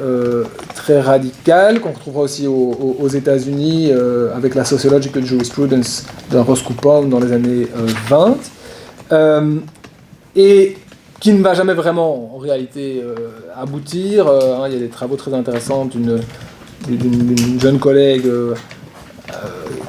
radicale, qu'on retrouvera aussi aux États-Unis avec la Sociological Jurisprudence d'un Roscoupon dans les années 20, et qui ne va jamais vraiment en réalité aboutir. Il y a des travaux très intéressants d'une jeune collègue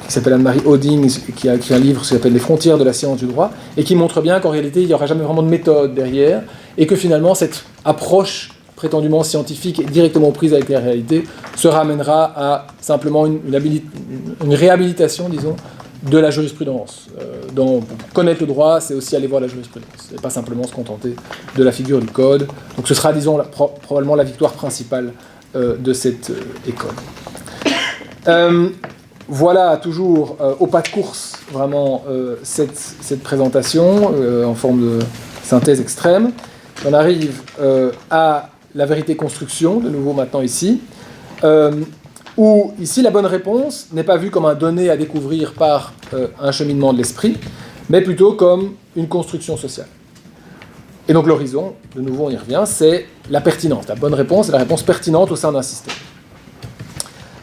qui s'appelle Anne-Marie Oding, qui a écrit un livre qui s'appelle Les frontières de la science du droit, et qui montre bien qu'en réalité il n'y aura jamais vraiment de méthode derrière, et que finalement cette approche prétendument scientifique et directement prise avec la réalité se ramènera à simplement une réhabilitation, disons, de la jurisprudence. Pour connaître le droit, c'est aussi aller voir la jurisprudence, et pas simplement se contenter de la figure du code. Donc ce sera, disons, probablement la victoire principale de cette école. Voilà toujours au pas de course, vraiment, cette présentation en forme de synthèse extrême. On arrive à la vérité construction, de nouveau maintenant ici, où ici la bonne réponse n'est pas vue comme un donné à découvrir par un cheminement de l'esprit, mais plutôt comme une construction sociale. Et donc l'horizon, de nouveau on y revient, c'est la pertinence. La bonne réponse est la réponse pertinente au sein d'un système.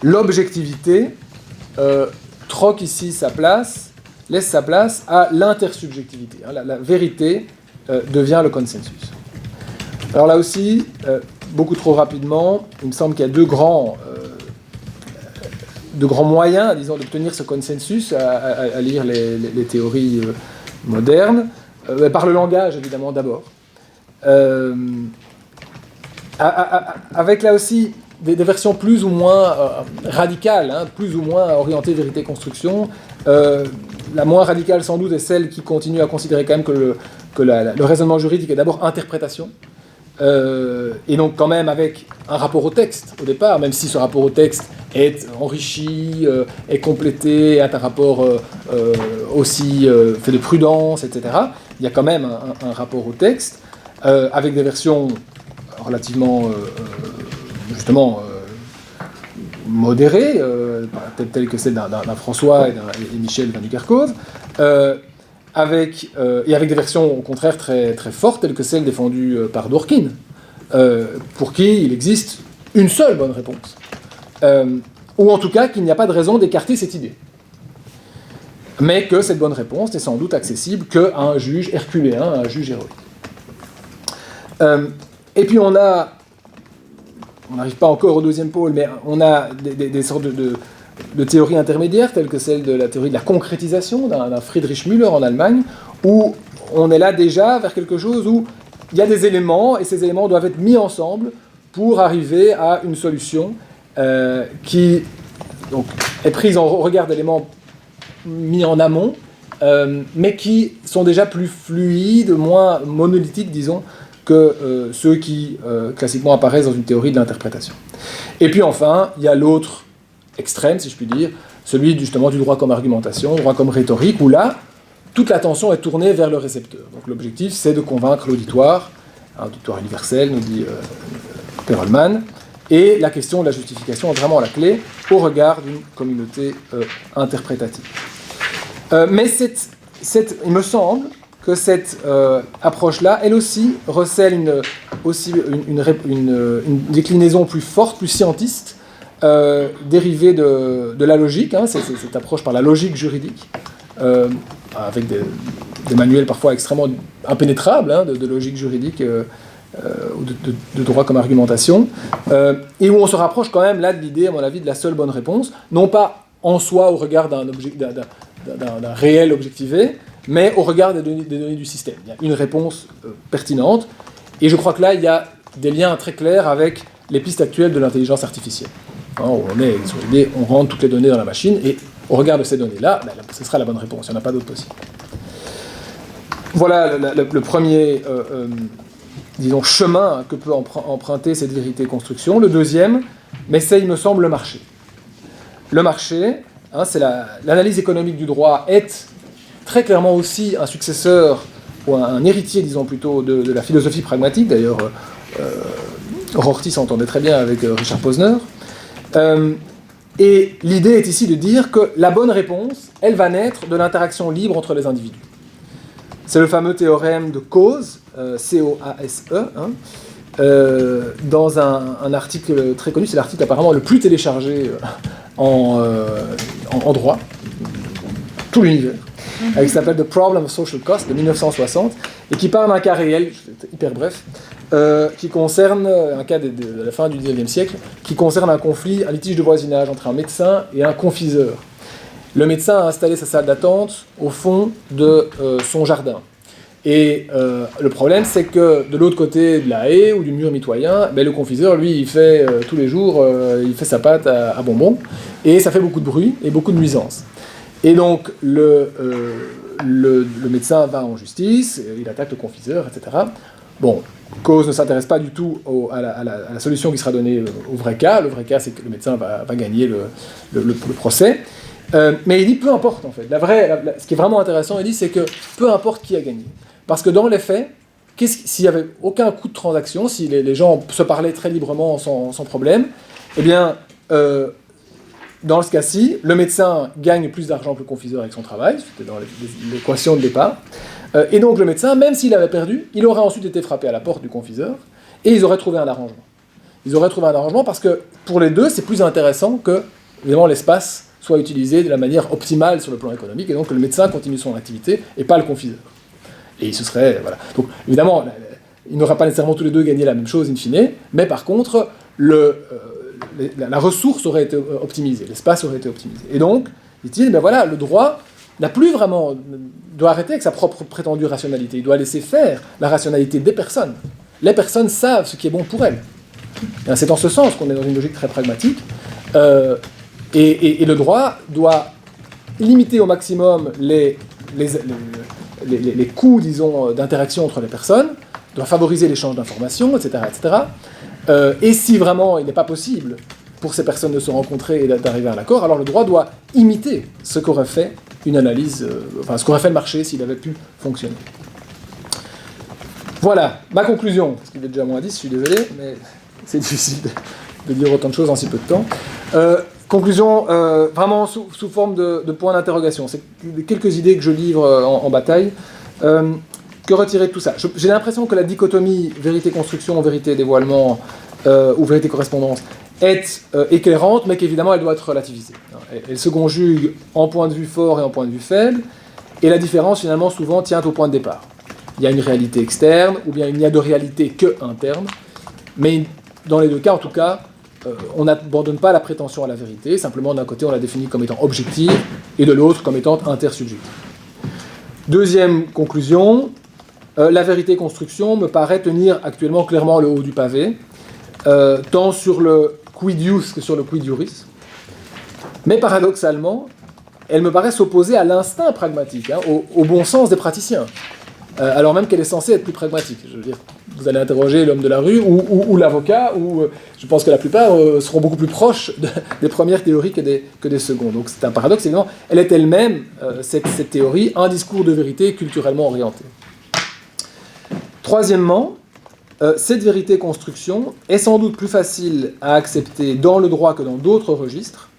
L'objectivité troque ici laisse sa place à l'intersubjectivité. La vérité devient le consensus. Alors là aussi, beaucoup trop rapidement, il me semble qu'il y a deux grands moyens, disons, d'obtenir ce consensus à lire les théories modernes, par le langage, évidemment, d'abord. Avec là aussi des versions plus ou moins radicales, plus ou moins orientées vérité-construction. La moins radicale, sans doute, est celle qui continue à considérer quand même que le raisonnement juridique est d'abord interprétation. Et donc quand même avec un rapport au texte au départ, même si ce rapport au texte est enrichi, est complété, a un rapport aussi fait de prudence, etc. Il y a quand même un rapport au texte, avec des versions relativement justement modérées, telles que celle d'un François et Michel Van Kerkhove, avec des versions au contraire très, très fortes, telles que celles défendues par Dworkin, pour qui il existe une seule bonne réponse. Ou en tout cas qu'il n'y a pas de raison d'écarter cette idée. Mais que cette bonne réponse n'est sans doute accessible qu'à un juge herculéen, à un juge héroïque. Et puis on n'arrive pas encore au deuxième pôle, mais on a des sortes de théories intermédiaires, telles que celle de la théorie de la concrétisation d'un Friedrich Müller en Allemagne, où on est là déjà vers quelque chose où il y a des éléments, et ces éléments doivent être mis ensemble pour arriver à une solution qui donc, est prise en regard d'éléments mis en amont, mais qui sont déjà plus fluides, moins monolithiques, disons, que ceux qui classiquement apparaissent dans une théorie de l'interprétation. Et puis enfin, il y a l'autre extrême, si je puis dire, celui justement du droit comme argumentation, droit comme rhétorique, où là, toute l'attention est tournée vers le récepteur. Donc l'objectif, c'est de convaincre l'auditoire, un auditoire universel, nous dit Perelman, et la question de la justification est vraiment la clé au regard d'une communauté interprétative. Mais il me semble que cette approche-là, elle aussi, recèle une déclinaison plus forte, plus scientiste, dérivée de la logique, hein, c'est cette approche par la logique juridique, avec des manuels parfois extrêmement impénétrables, hein, de logique juridique, ou de droit comme argumentation, et où on se rapproche quand même là de l'idée, à mon avis, de la seule bonne réponse, non pas en soi au regard d'un réel objectivé, mais au regard des données du système. Il y a une réponse pertinente, et je crois que là, il y a des liens très clairs avec les pistes actuelles de l'intelligence artificielle. Hein, on est sur l'idée, on rentre toutes les données dans la machine, et au regard de ces données-là, ce sera la bonne réponse, il n'y en a pas d'autre possible. Voilà le premier disons, chemin que peut emprunter cette vérité-construction. Le deuxième, mais c'est, il me semble, le marché. Le marché, hein, c'est l'analyse économique du droit est très clairement aussi un successeur, ou un héritier, disons plutôt, de la philosophie pragmatique. D'ailleurs, Rorty s'entendait très bien avec Richard Posner. Et l'idée est ici de dire que la bonne réponse, elle va naître de l'interaction libre entre les individus. C'est le fameux théorème de Coase, C-O-A-S-E, hein, dans un article très connu, c'est l'article apparemment le plus téléchargé en droit, tout l'univers, qui s'appelle The Problem of Social Cost de 1960, et qui parle d'un cas réel, hyper bref, qui concerne un cas de la fin du XIXe siècle, qui concerne un conflit, un litige de voisinage entre un médecin et un confiseur. Le médecin a installé sa salle d'attente au fond de son jardin. Et le problème, c'est que de l'autre côté de la haie ou du mur mitoyen, le confiseur, lui, il fait tous les jours, il fait sa pâte à bonbons, et ça fait beaucoup de bruit et beaucoup de nuisances. Et donc, le médecin va en justice, il attaque le confiseur, etc. Bon, Coase ne s'intéresse pas du tout à la solution qui sera donnée au vrai cas. Le vrai cas, c'est que le médecin va gagner le procès. Mais il dit peu importe en fait. Ce qui est vraiment intéressant, il dit, c'est que peu importe qui a gagné. Parce que dans les faits, s'il n'y avait aucun coût de transaction, si les gens se parlaient très librement sans problème, eh bien, dans ce cas-ci, le médecin gagne plus d'argent que le confiseur avec son travail, c'était dans l'équation de départ, et donc le médecin, même s'il avait perdu, il aurait ensuite été frappé à la porte du confiseur, et ils auraient trouvé un arrangement. Ils auraient trouvé un arrangement parce que pour les deux, c'est plus intéressant que, évidemment, l'espace soit utilisé de la manière optimale sur le plan économique, et donc que le médecin continue son activité, et pas le confiseur. Et ce serait, voilà. Donc, évidemment, ils n'auraient pas nécessairement tous les deux gagné la même chose in fine, mais par contre, la ressource aurait été optimisée, l'espace aurait été optimisé. Et donc, dit-il, le droit n'a plus vraiment, doit arrêter avec sa propre prétendue rationalité, il doit laisser faire la rationalité des personnes. Les personnes savent ce qui est bon pour elles. Et c'est en ce sens qu'on est dans une logique très pragmatique, et le droit doit limiter au maximum les coûts, disons, d'interaction entre les personnes, doit favoriser l'échange d'informations, etc., etc. Et si vraiment il n'est pas possible pour ces personnes de se rencontrer et d'arriver à un accord, alors le droit doit imiter ce qu'aurait fait une analyse, ce qu'aurait fait le marché s'il avait pu fonctionner. Voilà, ma conclusion, parce qu'il est déjà moins 10, je suis désolé, mais c'est difficile de dire autant de choses en si peu de temps. Conclusion, vraiment sous forme de points d'interrogation. C'est quelques idées que je livre en bataille. Que retirer de tout ça ? J'ai l'impression que la dichotomie vérité-construction, vérité-dévoilement ou vérité-correspondance est éclairante, mais qu'évidemment elle doit être relativisée. Elle se conjugue en point de vue fort et en point de vue faible, et la différence finalement souvent tient au point de départ. Il y a une réalité externe, ou bien il n'y a de réalité que interne, mais dans les deux cas en tout cas, on n'abandonne pas la prétention à la vérité, simplement d'un côté on la définit comme étant objective, et de l'autre comme étant intersubjective. Deuxième conclusion, la vérité-construction me paraît tenir actuellement clairement le haut du pavé, tant sur le quid ius que sur le quid iuris. Mais paradoxalement, elle me paraît s'opposer à l'instinct pragmatique, hein, au bon sens des praticiens, alors même qu'elle est censée être plus pragmatique. Je veux dire, vous allez interroger l'homme de la rue ou l'avocat, ou je pense que la plupart seront beaucoup plus proches des premières théories que des secondes. Donc c'est un paradoxe, évidemment. Elle est elle-même, cette théorie, un discours de vérité culturellement orienté. Troisièmement, cette vérité-construction est sans doute plus facile à accepter dans le droit que dans d'autres registres,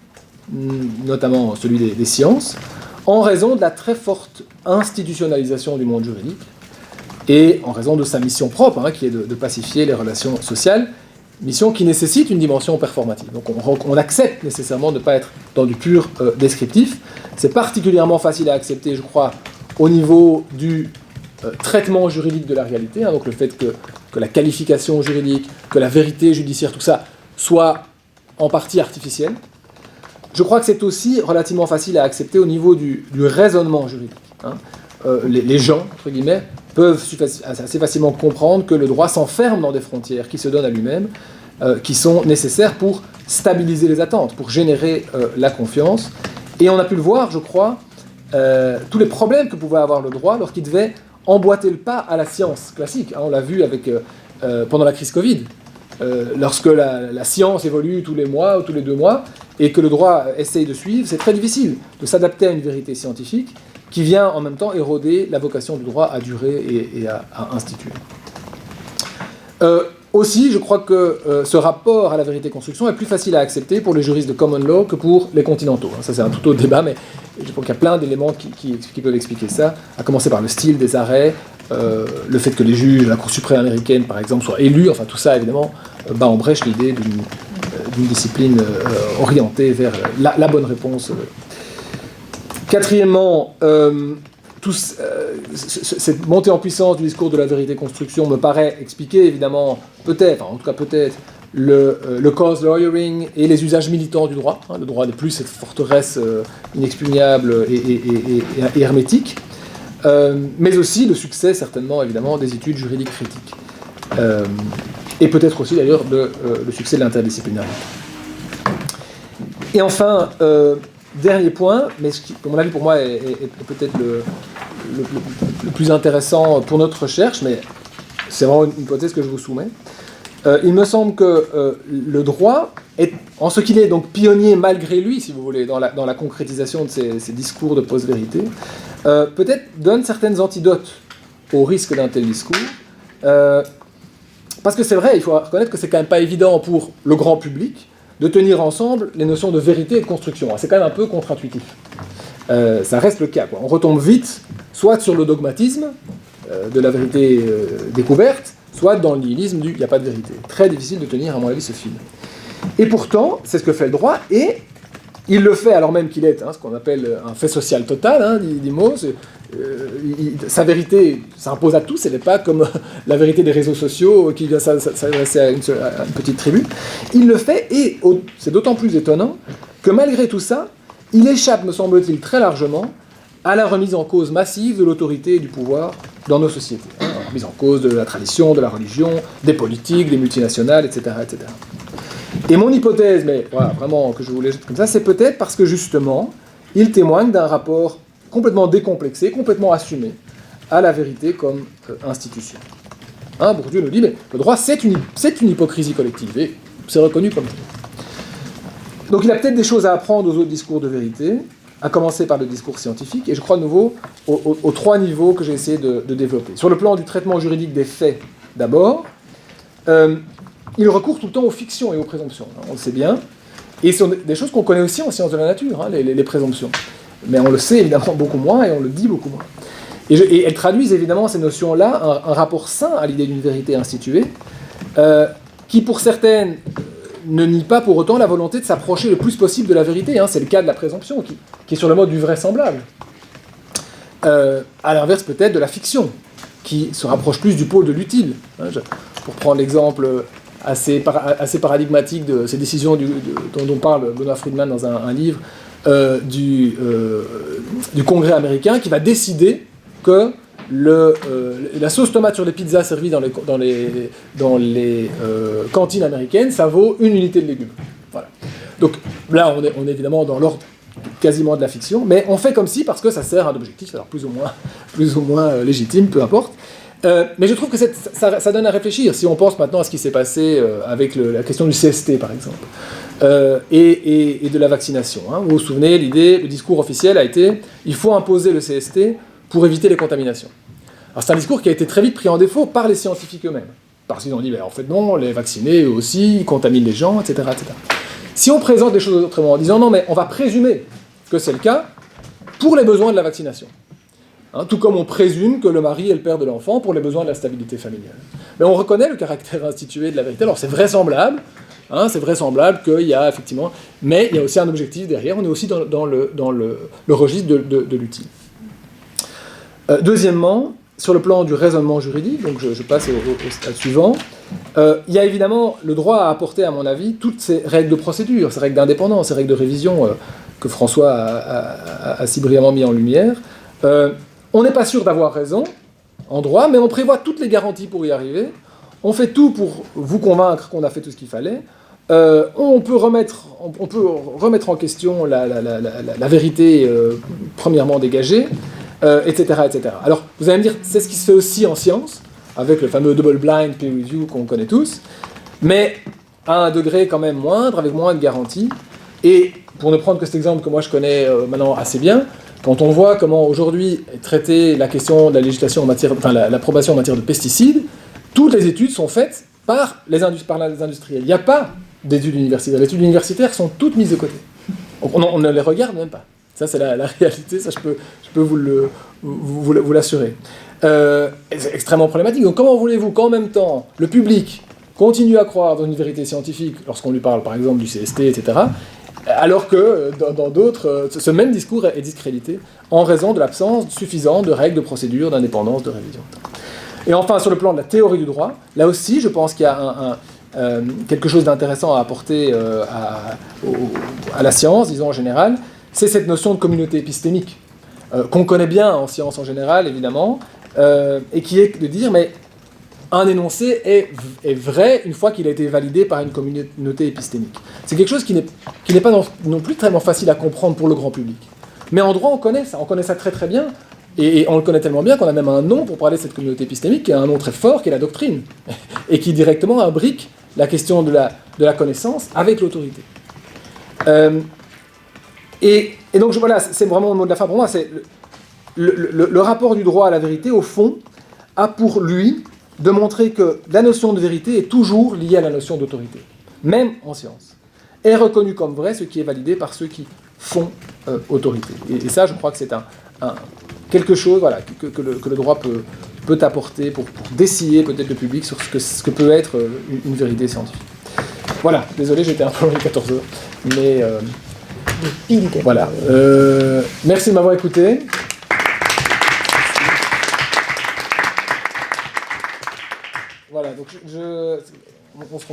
notamment celui des sciences, en raison de la très forte institutionnalisation du monde juridique et en raison de sa mission propre, hein, qui est de pacifier les relations sociales, mission qui nécessite une dimension performative. Donc on accepte nécessairement de ne pas être dans du pur descriptif. C'est particulièrement facile à accepter, je crois, au niveau du traitement juridique de la réalité, hein, donc le fait que la qualification juridique, que la vérité judiciaire, tout ça, soit en partie artificielle. Je crois que c'est aussi relativement facile à accepter au niveau du raisonnement juridique. Hein. Les gens, entre guillemets, peuvent assez facilement comprendre que le droit s'enferme dans des frontières qui se donnent à lui-même, qui sont nécessaires pour stabiliser les attentes, pour générer la confiance. Et on a pu le voir, je crois, tous les problèmes que pouvait avoir le droit lorsqu'il devait emboîter le pas à la science classique. Hein, on l'a vu pendant la crise Covid. Lorsque la science évolue tous les mois ou tous les 2 mois, et que le droit essaye de suivre, c'est très difficile de s'adapter à une vérité scientifique qui vient en même temps éroder la vocation du droit à durer et à instituer. Aussi, je crois que ce rapport à la vérité-construction est plus facile à accepter pour les juristes de common law que pour les continentaux. Ça, c'est un tout autre débat, mais je pense qu'il y a plein d'éléments qui peuvent expliquer ça, à commencer par le style des arrêts, le fait que les juges de la Cour suprême américaine, par exemple, soient élus, enfin tout ça, évidemment, bat en brèche l'idée d'une discipline orientée vers la bonne réponse. Quatrièmement, cette montée en puissance du discours de la vérité-construction me paraît expliquer, évidemment, le cause lawyering et les usages militants du droit. Hein, le droit n'est plus cette forteresse inexpugnable et hermétique, mais aussi le succès, certainement, évidemment, des études juridiques critiques. Et peut-être aussi, d'ailleurs, le succès de l'interdisciplinarité. Et enfin, dernier point, mais ce qui, à mon avis, pour moi, est peut-être le plus intéressant pour notre recherche, mais c'est vraiment une hypothèse que je vous soumets. Il me semble que le droit, en ce qu'il est donc pionnier malgré lui, si vous voulez, dans la concrétisation de ces discours de post-vérité, peut-être donne certaines antidotes au risque d'un tel discours. Parce que c'est vrai, il faut reconnaître que c'est quand même pas évident pour le grand public de tenir ensemble les notions de vérité et de construction. C'est quand même un peu contre-intuitif. Ça reste le cas, quoi. On retombe vite, soit sur le dogmatisme de la vérité découverte, soit dans le nihilisme du « il n'y a pas de vérité ». Très difficile de tenir, à mon avis, ce fil. Et pourtant, c'est ce que fait le droit, et il le fait alors même qu'il est ce qu'on appelle un fait social total, dit Mauss. Sa vérité s'impose à tous, elle n'est pas comme la vérité des réseaux sociaux qui vient s'adresser à une petite tribu. Il le fait, et c'est d'autant plus étonnant que malgré tout ça, il échappe, me semble-t-il, très largement à la remise en cause massive de l'autorité et du pouvoir dans nos sociétés. Remise en cause de la tradition, de la religion, des politiques, des multinationales, etc. etc. Et mon hypothèse, mais voilà, vraiment que je vous jette comme ça, c'est peut-être parce que justement, il témoigne d'un rapport complètement décomplexé, complètement assumé à la vérité comme institution. Bourdieu nous dit, mais le droit, c'est une hypocrisie collective, et c'est reconnu comme tel. Donc il a peut-être des choses à apprendre aux autres discours de vérité, à commencer par le discours scientifique, et je crois de nouveau aux 3 niveaux que j'ai essayé de développer. Sur le plan du traitement juridique des faits, d'abord, il recourt tout le temps aux fictions et aux présomptions, on le sait bien, et ce sont des choses qu'on connaît aussi en sciences de la nature, les présomptions. Mais on le sait évidemment beaucoup moins, et on le dit beaucoup moins. Et elles traduisent évidemment ces notions-là, un rapport sain à l'idée d'une vérité instituée, qui pour certaines ne nie pas pour autant la volonté de s'approcher le plus possible de la vérité. C'est le cas de la présomption, qui est sur le mode du vraisemblable. À l'inverse peut-être de la fiction, qui se rapproche plus du pôle de l'utile. Pour prendre l'exemple assez paradigmatique de ces décisions dont parle Benoît Friedman dans un livre, du Congrès américain, qui va décider que la sauce tomate sur les pizzas servies dans les cantines américaines, ça vaut une unité de légumes. Voilà. Donc là, on est évidemment dans l'ordre quasiment de la fiction, mais on fait comme si parce que ça sert à un objectif, alors plus ou moins légitime, peu importe. Mais je trouve que ça donne à réfléchir. Si on pense maintenant à ce qui s'est passé avec la question du CST, par exemple, et de la vaccination. Hein. Vous vous souvenez, le discours officiel a été « il faut imposer le CST pour éviter les contaminations ». Alors c'est un discours qui a été très vite pris en défaut par les scientifiques eux-mêmes. Parce qu'ils ont dit, en fait non, les vaccinés eux aussi, ils contaminent les gens, etc., etc. Si on présente des choses autrement en disant non, mais on va présumer que c'est le cas pour les besoins de la vaccination. Hein, tout comme on présume que le mari est le père de l'enfant pour les besoins de la stabilité familiale. Mais on reconnaît le caractère institué de la vérité. Alors c'est vraisemblable, qu'il y a effectivement, mais il y a aussi un objectif derrière, on est aussi dans le registre de l'utile. Deuxièmement, sur le plan du raisonnement juridique, donc je passe au stade suivant, il y a évidemment le droit à apporter, à mon avis, toutes ces règles de procédure, ces règles d'indépendance, ces règles de révision que François a si brillamment mis en lumière. On n'est pas sûr d'avoir raison en droit, mais on prévoit toutes les garanties pour y arriver. On fait tout pour vous convaincre qu'on a fait tout ce qu'il fallait. On peut remettre en question la vérité premièrement dégagée, etc., etc. Alors, vous allez me dire, c'est ce qui se fait aussi en science, avec le fameux double blind peer review qu'on connaît tous, mais à un degré quand même moindre, avec moins de garanties. Et pour ne prendre que cet exemple que moi je connais maintenant assez bien, quand on voit comment aujourd'hui est traitée la question de la législation en matière, l'approbation en matière de pesticides, toutes les études sont faites par les industriels. Il n'y a pas d'études universitaires. Les études universitaires sont toutes mises de côté. On ne les regarde même pas. Ça, c'est la réalité, ça, je peux vous l'assurer. C'est extrêmement problématique. Donc, comment voulez-vous qu'en même temps, le public continue à croire dans une vérité scientifique, lorsqu'on lui parle, par exemple, du CST, etc., alors que, dans d'autres, ce même discours est discrédité en raison de l'absence suffisante de règles, de procédures, d'indépendance, de révision. Et enfin, sur le plan de la théorie du droit, là aussi, je pense qu'il y a quelque chose d'intéressant à apporter à la science, disons en général, c'est cette notion de communauté épistémique, qu'on connaît bien en science en général, évidemment, et qui est de dire, mais un énoncé est vrai une fois qu'il a été validé par une communauté épistémique. C'est quelque chose qui n'est pas non plus tellement facile à comprendre pour le grand public. Mais en droit, on connaît ça très très bien, et on le connaît tellement bien qu'on a même un nom pour parler de cette communauté épistémique, qui est un nom très fort, qui est la doctrine, et qui directement imbrique la question de la connaissance avec l'autorité. Et donc voilà, c'est vraiment le mot de la fin pour moi, c'est le rapport du droit à la vérité, au fond, a pour lui de montrer que la notion de vérité est toujours liée à la notion d'autorité, même en science. Est reconnu comme vrai ce qui est validé par ceux qui font autorité. Et ça, je crois que c'est quelque chose voilà, que le droit peut apporter pour dessiller peut-être le public sur ce que peut être une vérité scientifique. Voilà, désolé, j'étais un peu long les 14 heures, mais voilà. Merci de m'avoir écouté. Voilà, donc on se